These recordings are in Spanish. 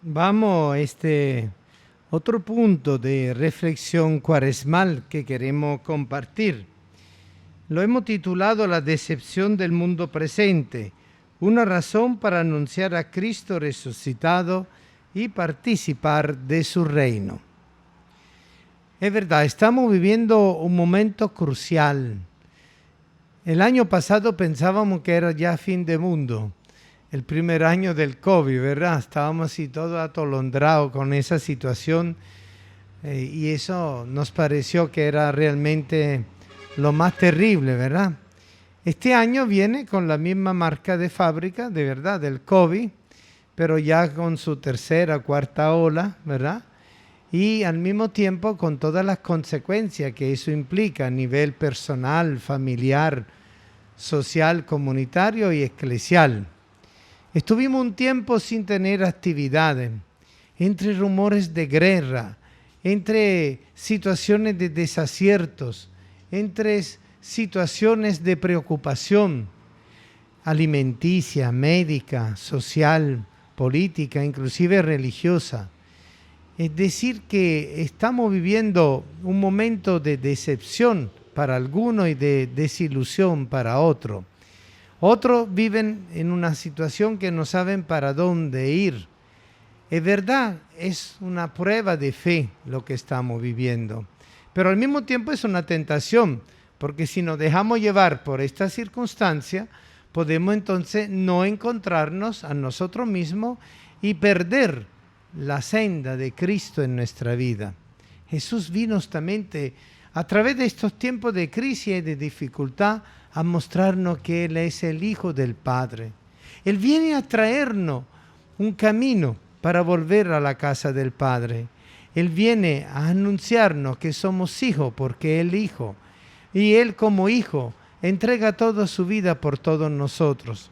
Vamos a otro punto de reflexión cuaresmal que queremos compartir. Lo hemos titulado La decepción del mundo presente, una razón para anunciar a Cristo resucitado y participar de su reino. Es verdad, estamos viviendo un momento crucial. El año pasado pensábamos que era ya fin de mundo. El primer año del COVID, ¿verdad? Estábamos así todos atolondrados con esa situación y eso nos pareció que era realmente lo más terrible, ¿verdad? Este año viene con la misma marca de fábrica, de verdad, del COVID, pero ya con su tercera, cuarta ola, ¿verdad? Y al mismo tiempo con todas las consecuencias que eso implica a nivel personal, familiar, social, comunitario y eclesial. Estuvimos un tiempo sin tener actividades, entre rumores de guerra, entre situaciones de desaciertos, entre situaciones de preocupación alimenticia, médica, social, política, inclusive religiosa. Es decir, que estamos viviendo un momento de decepción para algunos y de desilusión para otros. Otros viven en una situación que no saben para dónde ir. Es verdad, es una prueba de fe lo que estamos viviendo. Pero al mismo tiempo es una tentación, porque si nos dejamos llevar por esta circunstancia, podemos entonces no encontrarnos a nosotros mismos y perder la senda de Cristo en nuestra vida. Jesús vino justamente a través de estos tiempos de crisis y de dificultad a mostrarnos que Él es el Hijo del Padre. Él viene a traernos un camino para volver a la casa del Padre. Él viene a anunciarnos que somos hijos porque Él es Hijo. Y Él como Hijo entrega toda su vida por todos nosotros.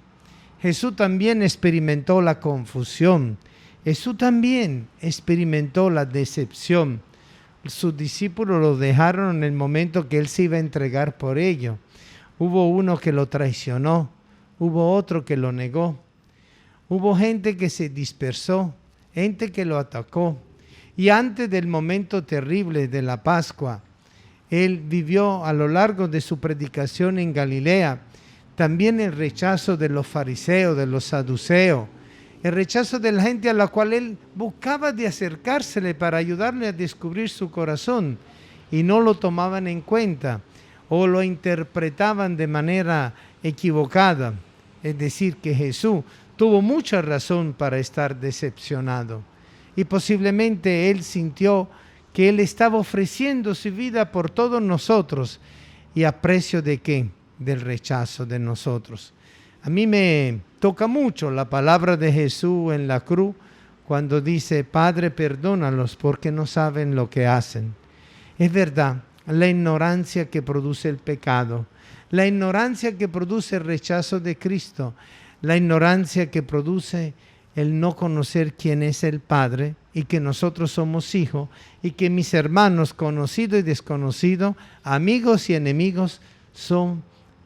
Jesús también experimentó la confusión. Jesús también experimentó la decepción. Sus discípulos lo dejaron en el momento que Él se iba a entregar por ellos. Hubo uno que lo traicionó, hubo otro que lo negó, hubo gente que se dispersó, gente que lo atacó. Y antes del momento terrible de la Pascua, Él vivió a lo largo de su predicación en Galilea también el rechazo de los fariseos, de los saduceos, el rechazo de la gente a la cual Él buscaba de acercársele para ayudarle a descubrir su corazón y no lo tomaban en cuenta o lo interpretaban de manera equivocada. Es decir, que Jesús tuvo mucha razón para estar decepcionado y posiblemente Él sintió que Él estaba ofreciendo su vida por todos nosotros y a precio de ¿qué? Del rechazo de nosotros. A mí me toca mucho la palabra de Jesús en la cruz cuando dice: Padre, perdónalos porque no saben lo que hacen. Es verdad, la ignorancia que produce el pecado, la ignorancia que produce el rechazo de Cristo, la ignorancia que produce el no conocer quién es el Padre y que nosotros somos hijos y que mis hermanos conocidos y desconocidos, amigos y enemigos, son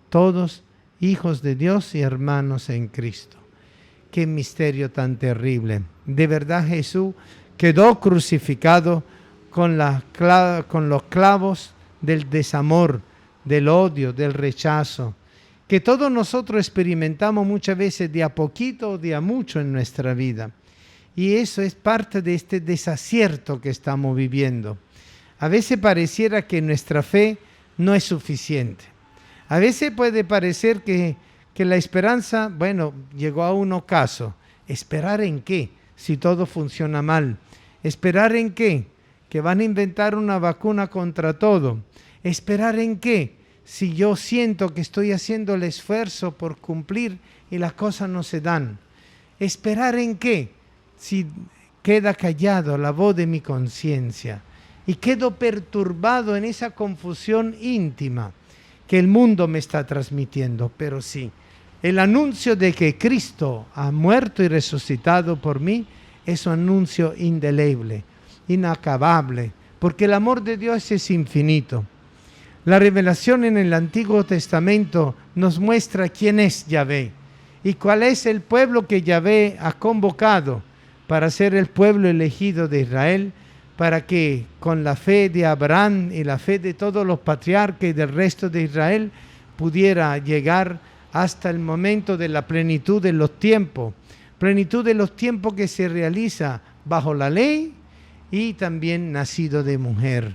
todos hijos de Dios y hermanos en Cristo. Qué misterio tan terrible. De verdad Jesús quedó crucificado con los clavos del desamor, del odio, del rechazo, que todos nosotros experimentamos muchas veces de a poquito o de a mucho en nuestra vida. Y eso es parte de este desacierto que estamos viviendo. A veces pareciera que nuestra fe no es suficiente. A veces puede parecer que la esperanza, bueno, llegó a un ocaso. ¿Esperar en qué? Si todo funciona mal. ¿Esperar en qué? Que van a inventar una vacuna contra todo. ¿Esperar en qué? Si yo siento que estoy haciendo el esfuerzo por cumplir y las cosas no se dan. ¿Esperar en qué? Si queda callado la voz de mi conciencia y quedo perturbado en esa confusión íntima que el mundo me está transmitiendo. Pero sí, el anuncio de que Cristo ha muerto y resucitado por mí es un anuncio indeleble, inacabable, porque el amor de Dios es infinito. La revelación en el Antiguo Testamento nos muestra quién es Yahvé y cuál es el pueblo que Yahvé ha convocado para ser el pueblo elegido de Israel, para que con la fe de Abraham y la fe de todos los patriarcas y del resto de Israel pudiera llegar hasta el momento de la plenitud de los tiempos que se realiza bajo la ley y también nacido de mujer.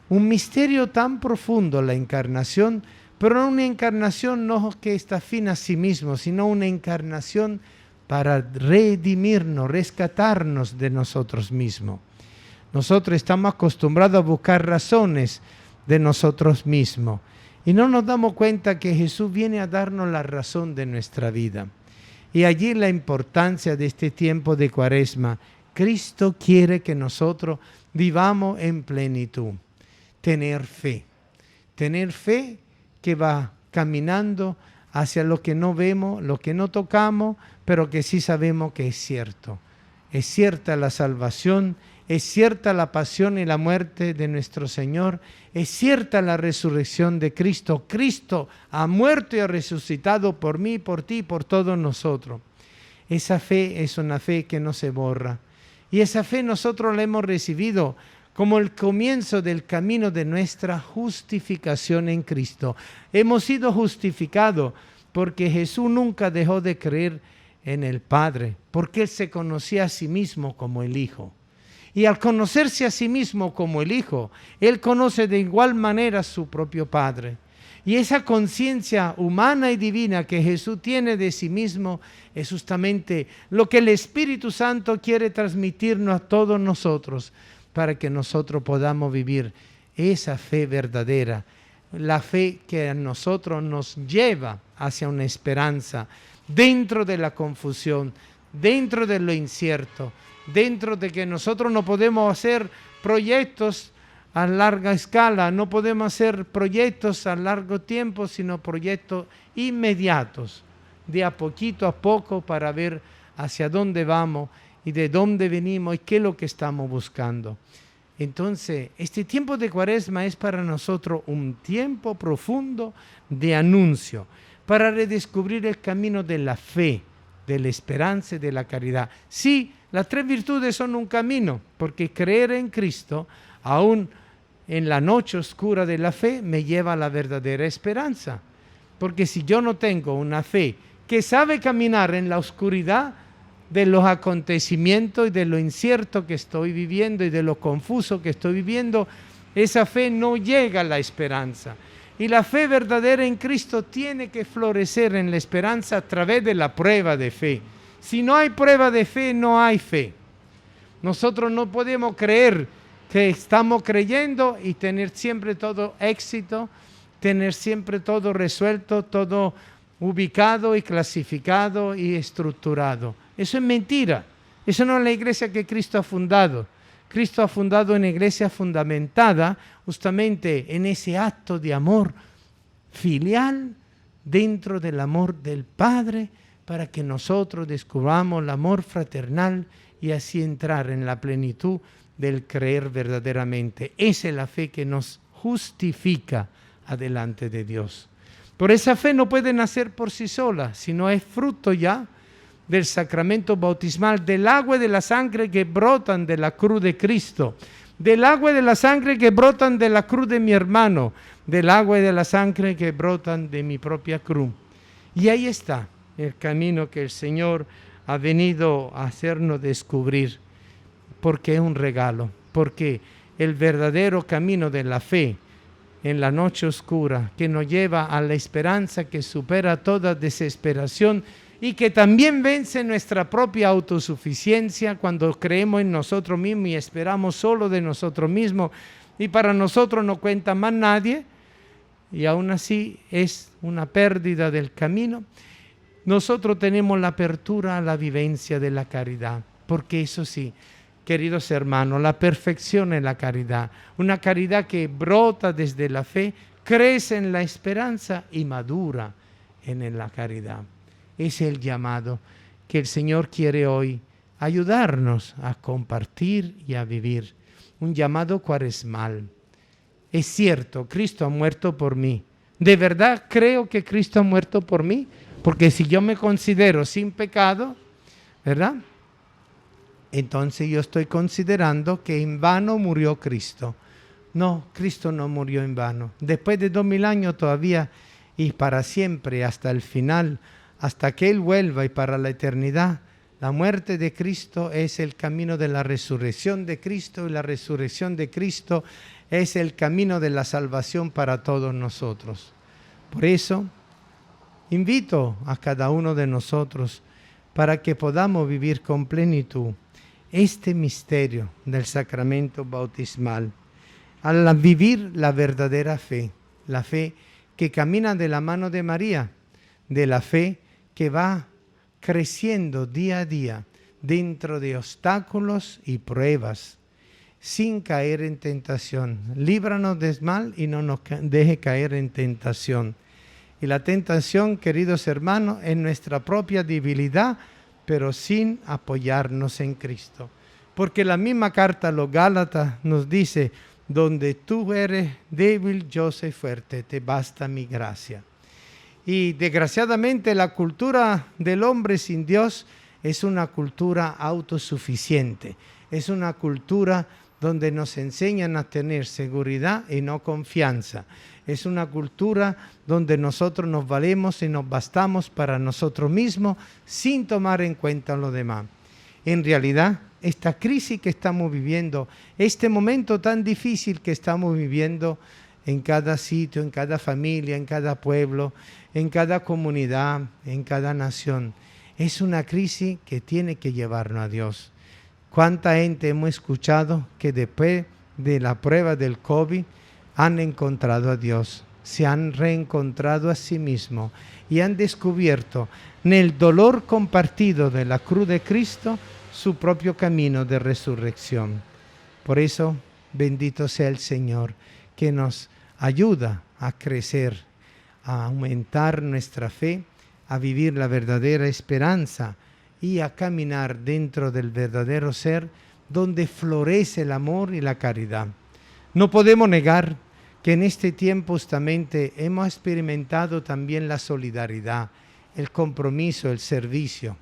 Un misterio tan profundo la encarnación, pero no una encarnación no que está fin a sí mismo, sino una encarnación para redimirnos, rescatarnos de nosotros mismos. Nosotros estamos acostumbrados a buscar razones de nosotros mismos y no nos damos cuenta que Jesús viene a darnos la razón de nuestra vida. Y allí la importancia de este tiempo de Cuaresma. Cristo quiere que nosotros vivamos en plenitud. Tener fe que va caminando hacia lo que no vemos, lo que no tocamos, pero que sí sabemos que es cierto. Es cierta la salvación, es cierta la pasión y la muerte de nuestro Señor, es cierta la resurrección de Cristo. Cristo ha muerto y ha resucitado por mí, por ti, por todos nosotros. Esa fe es una fe que no se borra. Y esa fe nosotros la hemos recibido como el comienzo del camino de nuestra justificación en Cristo. Hemos sido justificados porque Jesús nunca dejó de creer en el Padre, porque Él se conocía a sí mismo como el Hijo. Y al conocerse a sí mismo como el Hijo, Él conoce de igual manera a su propio Padre. Y esa conciencia humana y divina que Jesús tiene de sí mismo es justamente lo que el Espíritu Santo quiere transmitirnos a todos nosotros para que nosotros podamos vivir esa fe verdadera, la fe que a nosotros nos lleva hacia una esperanza dentro de la confusión, dentro de lo incierto, dentro de que nosotros no podemos hacer proyectos a larga escala, no podemos hacer proyectos a largo tiempo, sino proyectos inmediatos, de a poco para ver hacia dónde vamos y de dónde venimos y qué es lo que estamos buscando. Entonces, este tiempo de Cuaresma es para nosotros un tiempo profundo de anuncio, para redescubrir el camino de la fe, de la esperanza y de la caridad. Sí, las tres virtudes son un camino, porque creer en Cristo, aún en la noche oscura de la fe, me lleva a la verdadera esperanza. Porque si yo no tengo una fe que sabe caminar en la oscuridad de los acontecimientos y de lo incierto que estoy viviendo y de lo confuso que estoy viviendo, esa fe no llega a la esperanza. Y la fe verdadera en Cristo tiene que florecer en la esperanza a través de la prueba de fe. Si no hay prueba de fe, no hay fe. Nosotros no podemos creer que estamos creyendo y tener siempre todo éxito, tener siempre todo resuelto, todo ubicado y clasificado y estructurado. Eso es mentira. Eso no es la iglesia que Cristo ha fundado. Cristo ha fundado una iglesia fundamentada justamente en ese acto de amor filial dentro del amor del Padre, para que nosotros descubramos el amor fraternal y así entrar en la plenitud del creer verdaderamente. Esa es la fe que nos justifica adelante de Dios. Por esa fe no puede nacer por sí sola, sino es fruto ya del sacramento bautismal, del agua y de la sangre que brotan de la cruz de Cristo, del agua y de la sangre que brotan de la cruz de mi hermano, del agua y de la sangre que brotan de mi propia cruz. Y ahí está el camino que el Señor ha venido a hacernos descubrir, porque es un regalo, porque el verdadero camino de la fe en la noche oscura, que nos lleva a la esperanza que supera toda desesperación y que también vence nuestra propia autosuficiencia cuando creemos en nosotros mismos y esperamos solo de nosotros mismos y para nosotros no cuenta más nadie y aún así es una pérdida del camino. Nosotros tenemos la apertura a la vivencia de la caridad, porque eso sí, queridos hermanos, la perfección es la caridad, una caridad que brota desde la fe, crece en la esperanza y madura en la caridad. Es el llamado que el Señor quiere hoy ayudarnos a compartir y a vivir. Un llamado cuaresmal. Es cierto, Cristo ha muerto por mí. ¿De verdad creo que Cristo ha muerto por mí? Porque si yo me considero sin pecado, ¿verdad? entonces yo estoy considerando que en vano murió Cristo. No, Cristo no murió en vano. Después de 2000 años todavía y para siempre, hasta el final, hasta que Él vuelva y para la eternidad, la muerte de Cristo es el camino de la resurrección de Cristo y la resurrección de Cristo es el camino de la salvación para todos nosotros. Por eso, invito a cada uno de nosotros para que podamos vivir con plenitud este misterio del sacramento bautismal, al vivir la verdadera fe, la fe que camina de la mano de María, de la fe que va creciendo día a día dentro de obstáculos y pruebas, sin caer en tentación. Líbranos del mal y no nos deje caer en tentación. Y la tentación, queridos hermanos, es nuestra propia debilidad, pero sin apoyarnos en Cristo. Porque la misma carta a los Gálatas nos dice, donde tú eres débil, yo soy fuerte, te basta mi gracia. Y desgraciadamente la cultura del hombre sin Dios es una cultura autosuficiente, es una cultura donde nos enseñan a tener seguridad y no confianza. Es una cultura donde nosotros nos valemos y nos bastamos para nosotros mismos sin tomar en cuenta lo demás. En realidad, esta crisis que estamos viviendo, este momento tan difícil que estamos viviendo en cada sitio, en cada familia, en cada pueblo, en cada comunidad, en cada nación, es una crisis que tiene que llevarnos a Dios. ¿Cuánta gente hemos escuchado que después de la prueba del COVID han encontrado a Dios, se han reencontrado a sí mismos y han descubierto en el dolor compartido de la cruz de Cristo su propio camino de resurrección? Por eso, bendito sea el Señor, que nos ayuda a crecer, a aumentar nuestra fe, a vivir la verdadera esperanza y a caminar dentro del verdadero ser donde florece el amor y la caridad. No podemos negar que en este tiempo justamente hemos experimentado también la solidaridad, el compromiso, el servicio.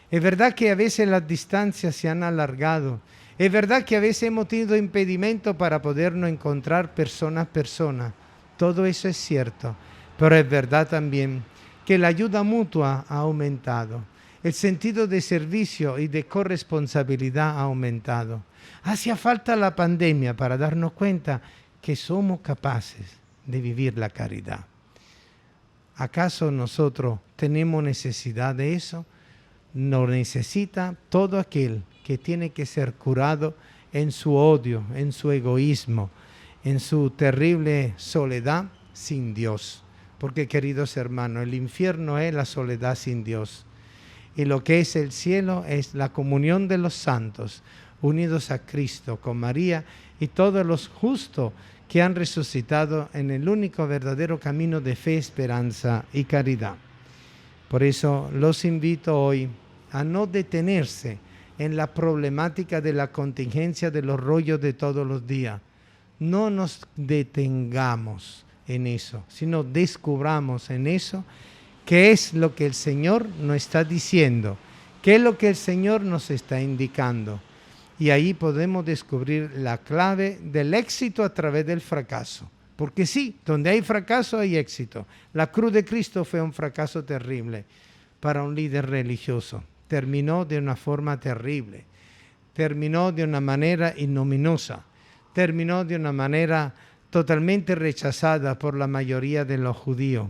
Es verdad que a veces las distancias se han alargado, es verdad que a veces hemos tenido impedimento para podernos encontrar persona a persona. Todo eso es cierto, pero es verdad también que la ayuda mutua ha aumentado. El sentido de servicio y de corresponsabilidad ha aumentado. Hacía falta la pandemia para darnos cuenta que somos capaces de vivir la caridad. ¿Acaso nosotros tenemos necesidad de eso? Lo necesita todo aquel que tiene que ser curado en su odio, en su egoísmo, en su terrible soledad sin Dios. Porque, queridos hermanos, el infierno es la soledad sin Dios. Y lo que es el cielo es la comunión de los santos, unidos a Cristo, con María y todos los justos que han resucitado en el único verdadero camino de fe, esperanza y caridad. Por eso los invito hoy a no detenerse en la problemática de la contingencia de los rollos de todos los días. No nos detengamos en eso, sino descubramos en eso qué es lo que el Señor nos está diciendo, qué es lo que el Señor nos está indicando. Y ahí podemos descubrir la clave del éxito a través del fracaso. Porque sí, donde hay fracaso hay éxito. La cruz de Cristo fue un fracaso terrible para un líder religioso. Terminó de una forma terrible. Terminó de una manera ignominiosa. Terminó de una manera totalmente rechazada por la mayoría de los judíos.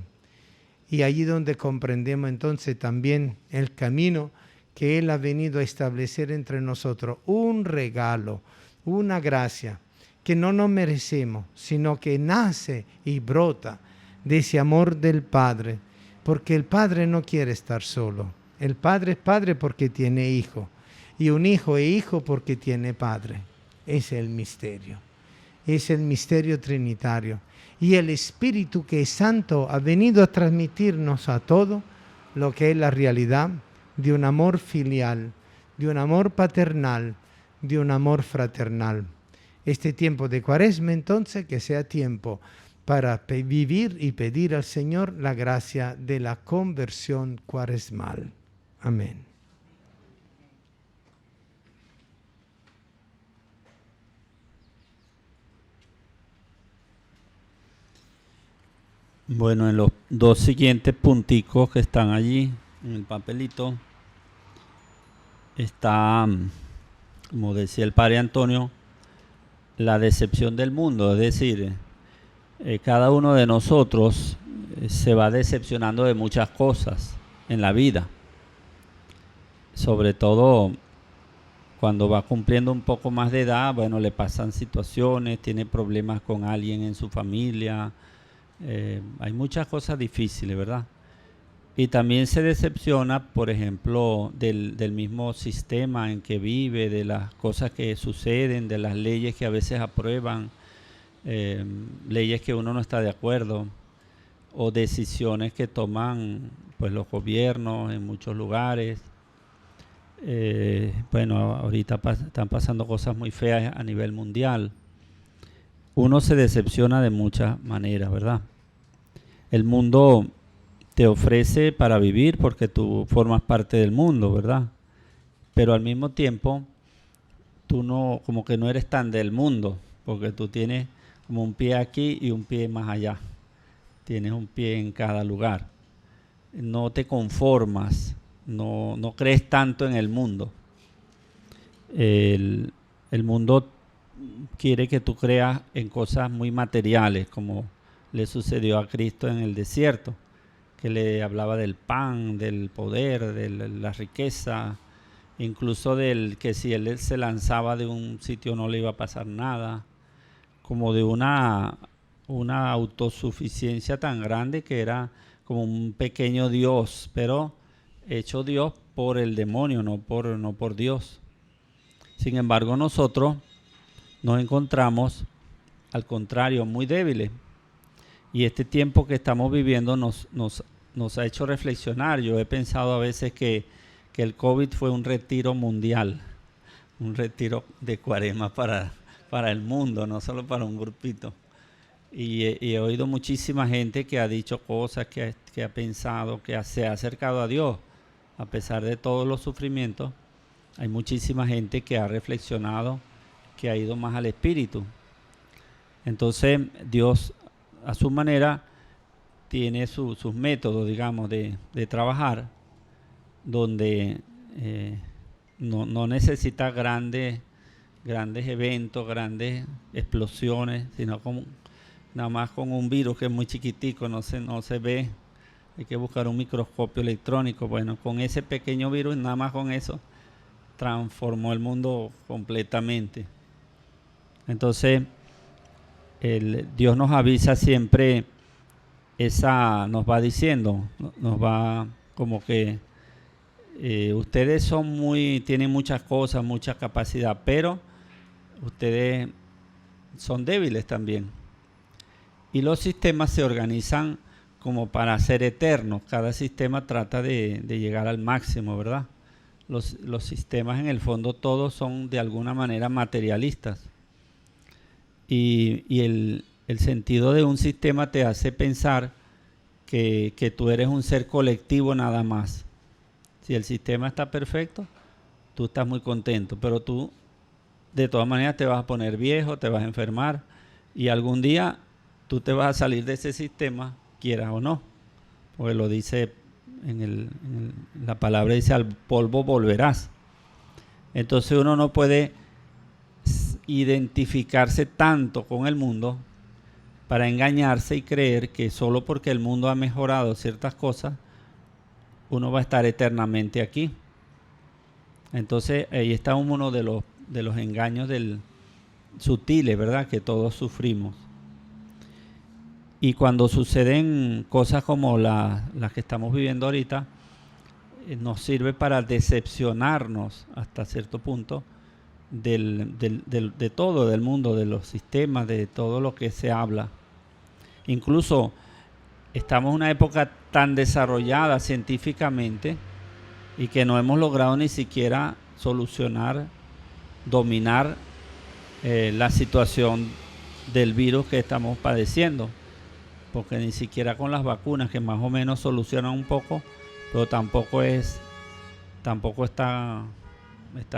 Y allí donde comprendemos entonces también el camino que Él ha venido a establecer entre nosotros, un regalo, una gracia que no nos merecemos, sino que nace y brota de ese amor del Padre, porque el Padre no quiere estar solo. El Padre es Padre porque tiene hijo, y un hijo es hijo porque tiene Padre. Ese es el misterio. Es el misterio trinitario. Y el Espíritu que es Santo ha venido a transmitirnos a todo lo que es la realidad de un amor filial, de un amor paternal, de un amor fraternal. Este tiempo de Cuaresma, entonces, que sea tiempo para vivir y pedir al Señor la gracia de la conversión cuaresmal. Amén. Bueno, en los dos siguientes punticos que están allí en el papelito está, como decía el padre Antonio, la decepción del mundo, es decir, cada uno de nosotros se va decepcionando de muchas cosas en la vida, sobre todo cuando va cumpliendo un poco más de edad. Bueno, le pasan situaciones, tiene problemas con alguien en su familia, hay muchas cosas difíciles, ¿verdad? Y también se decepciona, por ejemplo, del mismo sistema en que vive, de las cosas que suceden, de las leyes que a veces aprueban, leyes que uno no está de acuerdo, o decisiones que toman pues los gobiernos en muchos lugares. Bueno, ahorita están pasando cosas muy feas a nivel mundial. Uno se decepciona de muchas maneras, ¿verdad? El mundo te ofrece para vivir porque tú formas parte del mundo, ¿verdad? Pero al mismo tiempo, tú no, como que no eres tan del mundo, porque tú tienes como un pie aquí y un pie más allá. Tienes un pie en cada lugar. No te conformas, no crees tanto en el mundo. El, el mundo quiere que tú creas en cosas muy materiales, como le sucedió a Cristo en el desierto, que le hablaba del pan, del poder, de la riqueza, incluso del que si él se lanzaba de un sitio no le iba a pasar nada, como de una autosuficiencia tan grande que era como un pequeño Dios, pero hecho Dios por el demonio, no por Dios. Sin embargo, nosotros nos encontramos, al contrario, muy débiles. Y este tiempo que estamos viviendo nos ha hecho reflexionar. Yo he pensado a veces que el COVID fue un retiro mundial, un retiro de cuaresma para el mundo, no solo para un grupito. Y he oído muchísima gente que ha dicho cosas, que ha pensado, se ha acercado a Dios. A pesar de todos los sufrimientos, hay muchísima gente que ha reflexionado, que ha ido más al Espíritu. Entonces Dios, a su manera, tiene sus métodos, digamos, de trabajar, donde no necesita grandes eventos, grandes explosiones, sino nada más con un virus que es muy chiquitico, no se ve. Hay que buscar un microscopio electrónico. Bueno, con ese pequeño virus, nada más con eso, transformó el mundo completamente. Entonces, Dios nos avisa siempre, nos va diciendo, nos va como que ustedes tienen muchas cosas, mucha capacidad, pero ustedes son débiles también. Y los sistemas se organizan como para ser eternos. Cada sistema trata de llegar al máximo, ¿verdad? Los sistemas en el fondo todos son de alguna manera materialistas. Y el sentido de un sistema te hace pensar que tú eres un ser colectivo nada más. Si el sistema está perfecto, tú estás muy contento, pero tú de todas maneras te vas a poner viejo, te vas a enfermar y algún día tú te vas a salir de ese sistema, quieras o no, porque lo dice la palabra, dice al polvo volverás. Entonces uno no puede identificarse tanto con el mundo para engañarse y creer que solo porque el mundo ha mejorado ciertas cosas, uno va a estar eternamente aquí. Entonces ahí está uno de los engaños sutiles, ¿verdad? Que todos sufrimos. Y cuando suceden cosas como las que estamos viviendo ahorita, nos sirve para decepcionarnos hasta cierto punto de todo, del mundo, de los sistemas, de todo lo que se habla. Incluso estamos en una época tan desarrollada científicamente y que no hemos logrado ni siquiera solucionar, dominar la situación del virus que estamos padeciendo, porque ni siquiera con las vacunas, que más o menos solucionan un poco, pero tampoco está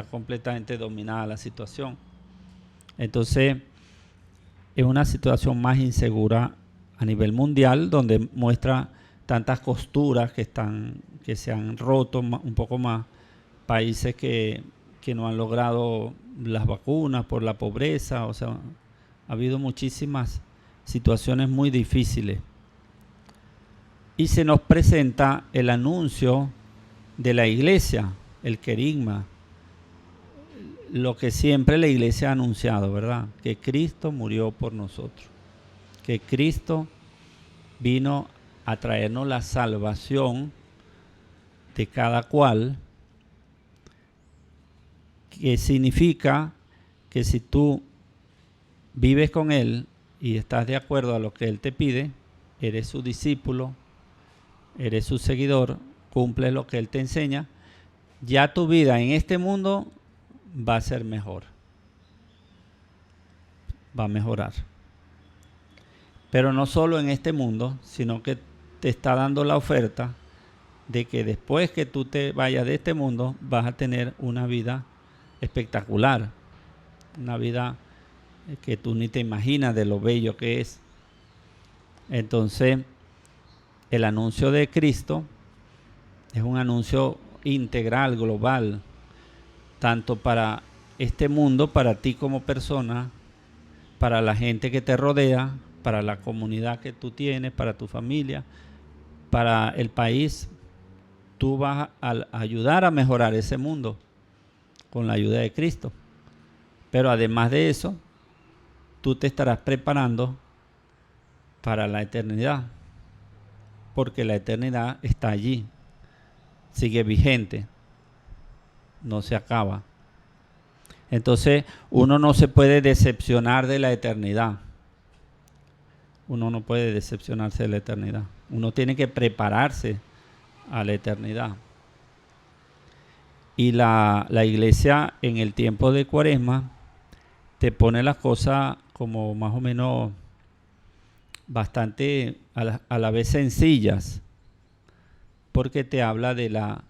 completamente dominada la situación. Entonces es una situación más insegura a nivel mundial, donde muestra tantas costuras que se han roto un poco más, países que no han logrado las vacunas por la pobreza, o sea, ha habido muchísimas situaciones muy difíciles. Y se nos presenta el anuncio de la iglesia, el querigma, lo que siempre la iglesia ha anunciado, ¿verdad? Que Cristo murió por nosotros, que Cristo vino a traernos la salvación de cada cual, que significa que si tú vives con Él y estás de acuerdo a lo que Él te pide, eres su discípulo, eres su seguidor, cumples lo que Él te enseña, ya tu vida en este mundo va a ser mejor, va a mejorar. Pero no solo en este mundo, sino que te está dando la oferta de que después que tú te vayas de este mundo, vas a tener una vida espectacular, una vida que tú ni te imaginas de lo bello que es. Entonces, el anuncio de Cristo es un anuncio integral, global, tanto para este mundo, para ti como persona, para la gente que te rodea, para la comunidad que tú tienes, para tu familia, para el país. Tú vas a ayudar a mejorar ese mundo con la ayuda de Cristo. Pero además de eso, tú te estarás preparando para la eternidad, porque la eternidad está allí, sigue vigente, no se acaba. Entonces, uno no se puede decepcionar de la eternidad. Uno no puede decepcionarse de la eternidad. Uno tiene que prepararse a la eternidad. Y la iglesia en el tiempo de Cuaresma te pone las cosas como más o menos bastante a la vez sencillas, porque te habla de la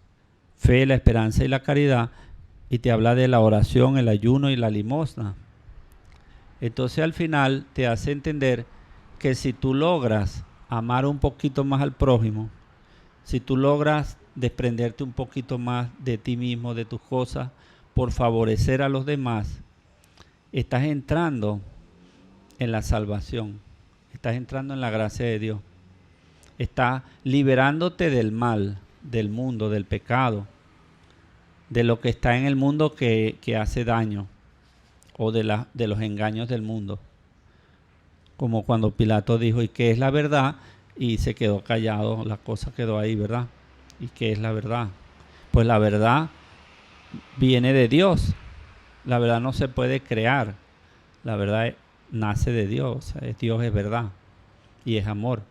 fe, la esperanza y la caridad, y te habla de la oración, el ayuno y la limosna. Entonces al final te hace entender que si tú logras amar un poquito más al prójimo, si tú logras desprenderte un poquito más de ti mismo, de tus cosas, por favorecer a los demás, estás entrando en la salvación, estás entrando en la gracia de Dios, estás liberándote del mal, del mundo, del pecado, de lo que está en el mundo que hace daño, o de los engaños del mundo. Como cuando Pilato dijo, ¿y qué es la verdad? Y se quedó callado, la cosa quedó ahí, ¿verdad? ¿Y qué es la verdad? Pues la verdad viene de Dios. La verdad no se puede crear. La verdad nace de Dios. Dios es verdad y es amor.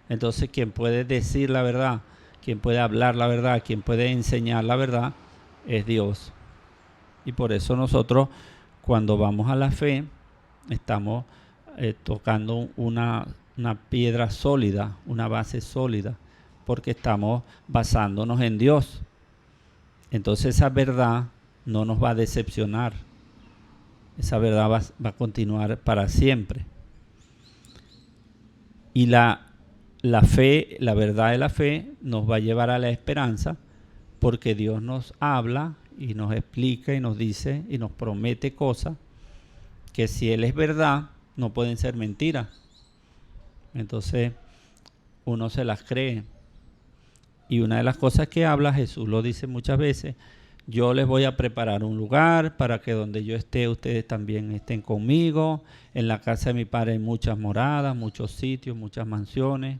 Entonces, quien puede decir la verdad, quien puede hablar la verdad, quien puede enseñar la verdad, es Dios. Y por eso nosotros, cuando vamos a la fe, estamos tocando una piedra sólida, una base sólida, porque estamos basándonos en Dios. Entonces esa verdad no nos va a decepcionar. Esa verdad va a continuar para siempre. Y la fe, la verdad de la fe, nos va a llevar a la esperanza, porque Dios nos habla y nos explica y nos dice y nos promete cosas que si Él es verdad, no pueden ser mentiras. Entonces uno se las cree. Y una de las cosas que habla, Jesús lo dice muchas veces, yo les voy a preparar un lugar para que donde yo esté, ustedes también estén conmigo. En la casa de mi Padre hay muchas moradas, muchos sitios, muchas mansiones.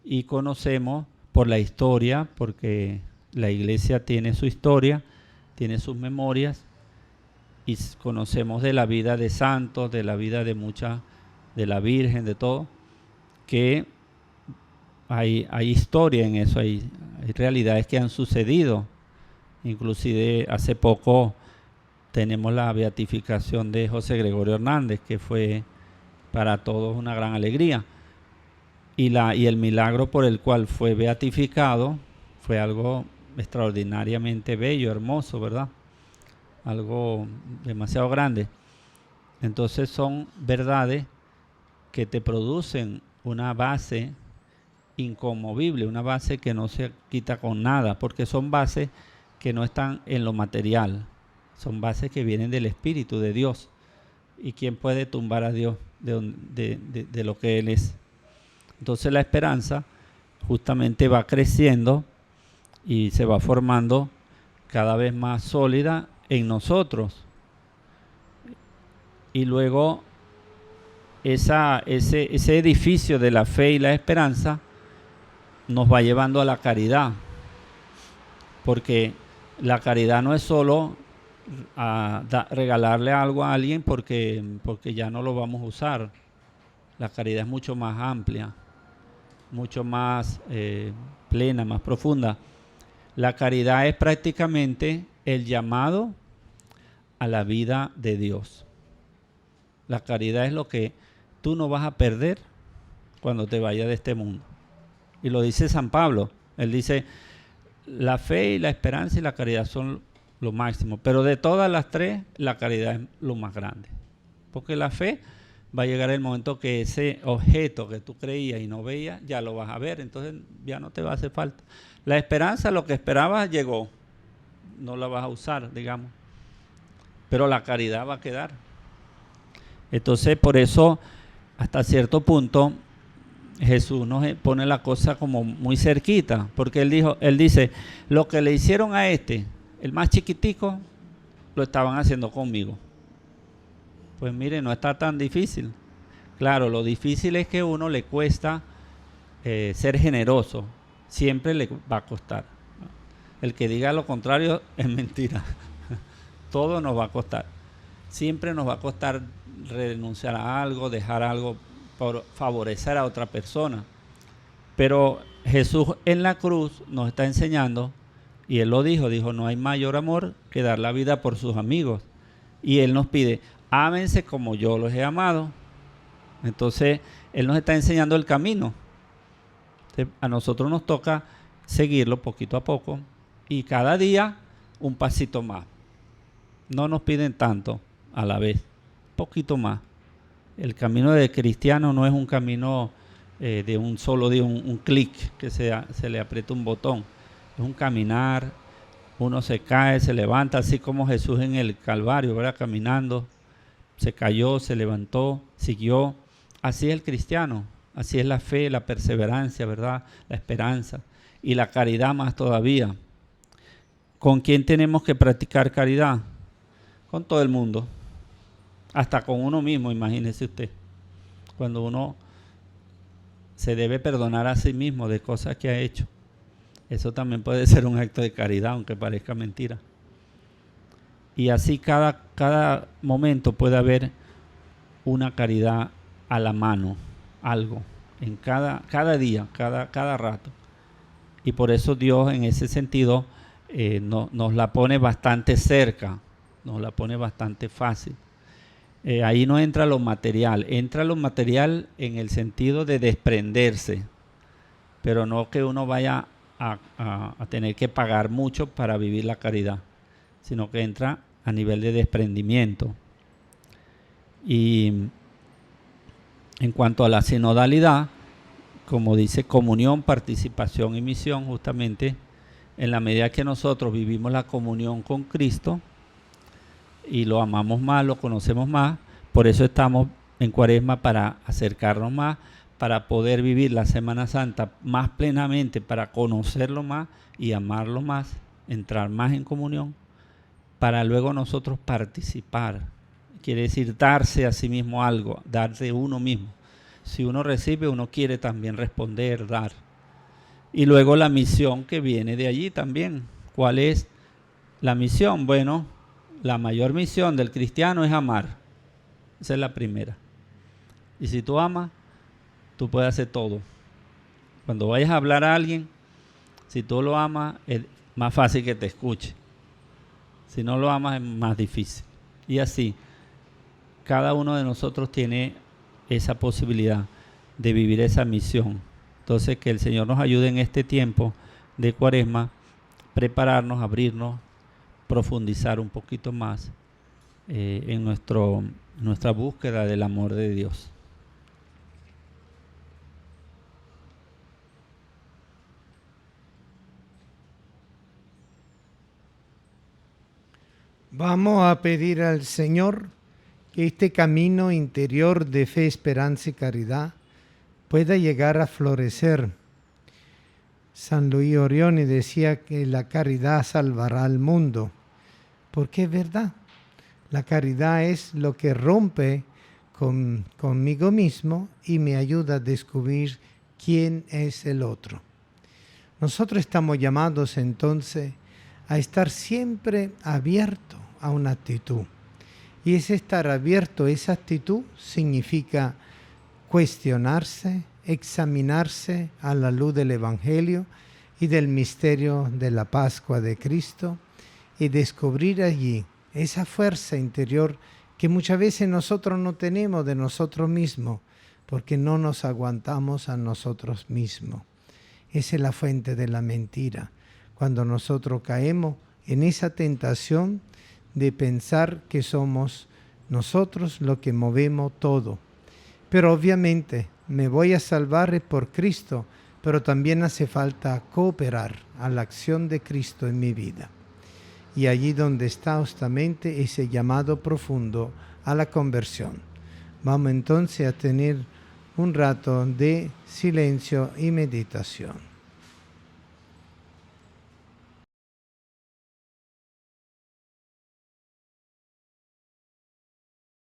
Y conocemos por la historia, porque la iglesia tiene su historia, tiene sus memorias, y conocemos de la vida de santos, de la vida de la Virgen, de todo, que hay historia en eso, hay realidades que han sucedido. Inclusive hace poco tenemos la beatificación de José Gregorio Hernández, que fue para todos una gran alegría. Y el milagro por el cual fue beatificado fue algo extraordinariamente bello, hermoso, ¿verdad? Algo demasiado grande. Entonces son verdades que te producen una base inconmovible, una base que no se quita con nada, porque son bases que no están en lo material, son bases que vienen del Espíritu de Dios. ¿Y quién puede tumbar a Dios de lo que Él es? Entonces la esperanza justamente va creciendo y se va formando cada vez más sólida en nosotros. Y luego ese edificio de la fe y la esperanza nos va llevando a la caridad, porque la caridad no es solo regalarle algo a alguien porque ya no lo vamos a usar. La caridad es mucho más amplia, mucho más plena, más profunda. La caridad es prácticamente el llamado a la vida de Dios. La caridad es lo que tú no vas a perder cuando te vayas de este mundo. Y lo dice San Pablo. Él dice, la fe y la esperanza y la caridad son lo máximo. Pero de todas las tres, la caridad es lo más grande. Porque la fe va a llegar el momento que ese objeto que tú creías y no veías, ya lo vas a ver. Entonces ya no te va a hacer falta. La esperanza, lo que esperabas, llegó. No la vas a usar, digamos. Pero la caridad va a quedar. Entonces, por eso, hasta cierto punto, Jesús nos pone la cosa como muy cerquita, porque él dice, lo que le hicieron a este, el más chiquitico, lo estaban haciendo conmigo. Pues mire, no está tan difícil. Claro, lo difícil es que a uno le cuesta ser generoso. Siempre le va a costar. El que diga lo contrario es mentira. Todo nos va a costar. Siempre nos va a costar renunciar a algo, dejar algo por favorecer a otra persona. Pero Jesús en la cruz nos está enseñando, y Él lo dijo, no hay mayor amor que dar la vida por sus amigos. Y Él nos pide, ámense como yo los he amado. Entonces, Él nos está enseñando el camino. A nosotros nos toca seguirlo poquito a poco y cada día un pasito más. No nos piden tanto a la vez, poquito más. El camino de cristiano no es un camino de un solo día, un clic que se le aprieta un botón. Es un caminar, uno se cae, se levanta, así como Jesús en el Calvario, ¿verdad? Caminando, se cayó, se levantó, siguió. Así es el cristiano, así es la fe, la perseverancia, ¿verdad? La esperanza y la caridad más todavía. ¿Con quién tenemos que practicar caridad? Con todo el mundo. Hasta con uno mismo, imagínese usted. Cuando uno se debe perdonar a sí mismo de cosas que ha hecho. Eso también puede ser un acto de caridad, aunque parezca mentira. Y así cada momento puede haber una caridad a la mano, algo, en cada día, cada rato. Y por eso Dios en ese sentido nos la pone bastante cerca, nos la pone bastante fácil. Ahí no entra lo material en el sentido de desprenderse, pero no que uno vaya a tener que pagar mucho para vivir la caridad, sino que entra a nivel de desprendimiento. Y en cuanto a la sinodalidad, como dice, comunión, participación y misión, justamente en la medida que nosotros vivimos la comunión con Cristo y lo amamos más, lo conocemos más, por eso estamos en Cuaresma, para acercarnos más, para poder vivir la Semana Santa más plenamente, para conocerlo más y amarlo más, entrar más en comunión, para luego nosotros participar. Quiere decir darse a sí mismo algo, darse uno mismo. Si uno recibe, uno quiere también responder, dar. Y luego la misión que viene de allí también. ¿Cuál es la misión? Bueno, la mayor misión del cristiano es amar. Esa es la primera. Y si tú amas, tú puedes hacer todo. Cuando vayas a hablar a alguien, si tú lo amas, es más fácil que te escuche. Si no lo amas, es más difícil. Y así, cada uno de nosotros tiene esa posibilidad de vivir esa misión. Entonces, que el Señor nos ayude en este tiempo de Cuaresma, prepararnos, abrirnos, profundizar un poquito más en nuestra búsqueda del amor de Dios. Vamos a pedir al Señor que este camino interior de fe, esperanza y caridad pueda llegar a florecer. San Luis Orione decía que la caridad salvará al mundo, porque es verdad. La caridad es lo que rompe conmigo mismo y me ayuda a descubrir quién es el otro. Nosotros estamos llamados entonces a estar siempre abiertos a una actitud. Y ese estar abierto, esa actitud significa cuestionarse, examinarse a la luz del Evangelio y del misterio de la Pascua de Cristo y descubrir allí esa fuerza interior que muchas veces nosotros no tenemos de nosotros mismos porque no nos aguantamos a nosotros mismos. Esa es la fuente de la mentira. Cuando nosotros caemos en esa tentación de pensar que somos nosotros lo que movemos todo. Pero obviamente me voy a salvar por Cristo, pero también hace falta cooperar a la acción de Cristo en mi vida. Y allí donde está justamente ese llamado profundo a la conversión. Vamos entonces a tener un rato de silencio y meditación.